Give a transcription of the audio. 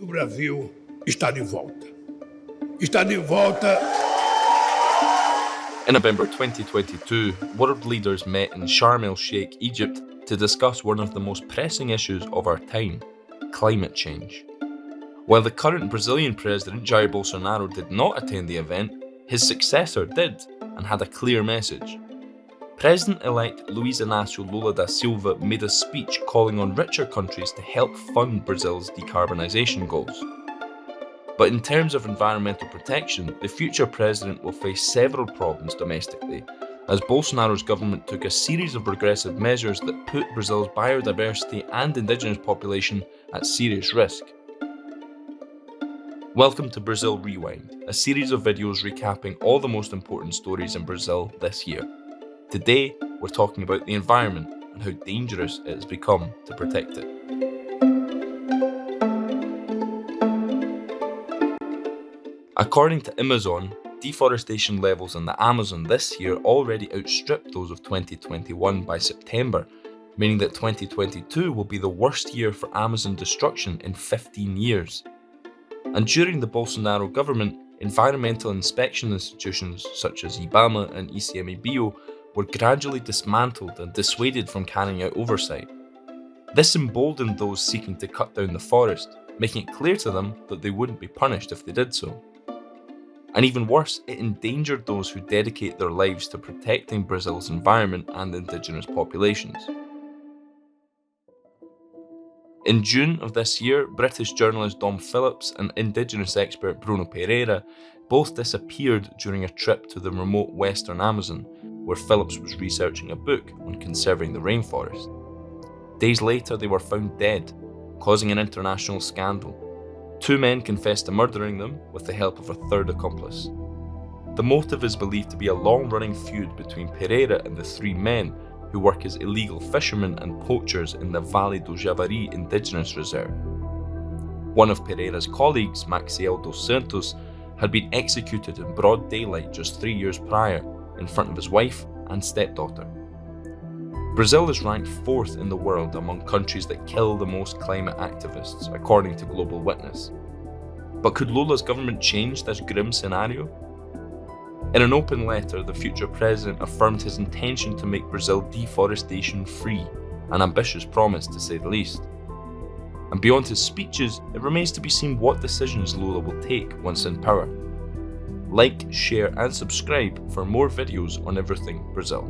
O Brasil está de volta. Está de volta. In November 2022, world leaders met in Sharm el-Sheikh, Egypt, to discuss one of the most pressing issues of our time, climate change. While the current Brazilian president, Jair Bolsonaro, did not attend the event, his successor did, and had a clear message. President-elect Luiz Inácio Lula da Silva made a speech calling on richer countries to help fund Brazil's decarbonisation goals. But in terms of environmental protection, the future president will face several problems domestically, as Bolsonaro's government took a series of regressive measures that put Brazil's biodiversity and indigenous population at serious risk. Welcome to Brazil Rewind, a series of videos recapping all the most important stories in Brazil this year. Today, we're talking about the environment and how dangerous it has become to protect it. According to Amazon, deforestation levels in the Amazon this year already outstripped those of 2021 by September, meaning that 2022 will be the worst year for Amazon destruction in 15 years. And during the Bolsonaro government, environmental inspection institutions such as IBAMA and ICMBio were gradually dismantled and dissuaded from carrying out oversight. This emboldened those seeking to cut down the forest, making it clear to them that they wouldn't be punished if they did so. And even worse, it endangered those who dedicate their lives to protecting Brazil's environment and indigenous populations. In June of this year, British journalist Dom Phillips and indigenous expert Bruno Pereira both disappeared during a trip to the remote western Amazon, where Phillips was researching a book on conserving the rainforest. Days later, they were found dead, causing an international scandal. 2 men confessed to murdering them with the help of a third accomplice. The motive is believed to be a long-running feud between Pereira and the 3 men who work as illegal fishermen and poachers in the Vale do Javari Indigenous Reserve. One of Pereira's colleagues, Maxiel dos Santos, had been executed in broad daylight just 3 years prior in front of his wife and stepdaughter. Brazil is ranked 4th in the world among countries that kill the most climate activists, according to Global Witness. But could Lula's government change this grim scenario? In an open letter, the future president affirmed his intention to make Brazil deforestation free, an ambitious promise to say the least. And beyond his speeches, it remains to be seen what decisions Lula will take once in power. Like, share and subscribe for more videos on everything Brazil.